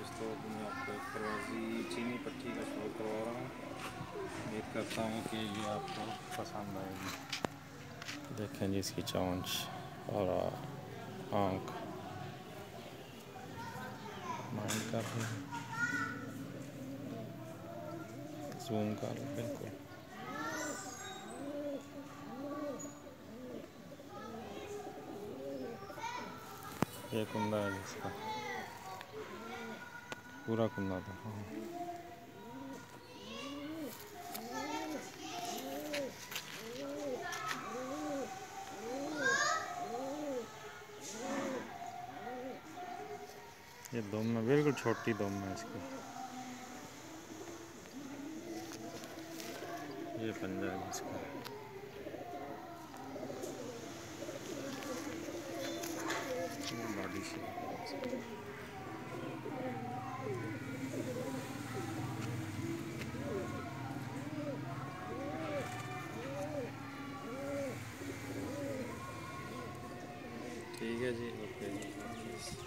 दोस्तों, मैं आपको एक प्रवासी चीनी पट्टी का शो करवा रहा हूँ। उम्मीद करता हूँ कि ये आपको पसंद आएगी। देखें जी इसकी चोंच और आँख माइंड कर रहे हैं, जूम कर बिल्कुल। ये कुंदा है जिसका पूरा कुंदा था। हाँ, ये दुम है, बिल्कुल छोटी दुम है इसकी। ये पंजा है इसका। बॉडी शेप ठीक है जी। ओके जी।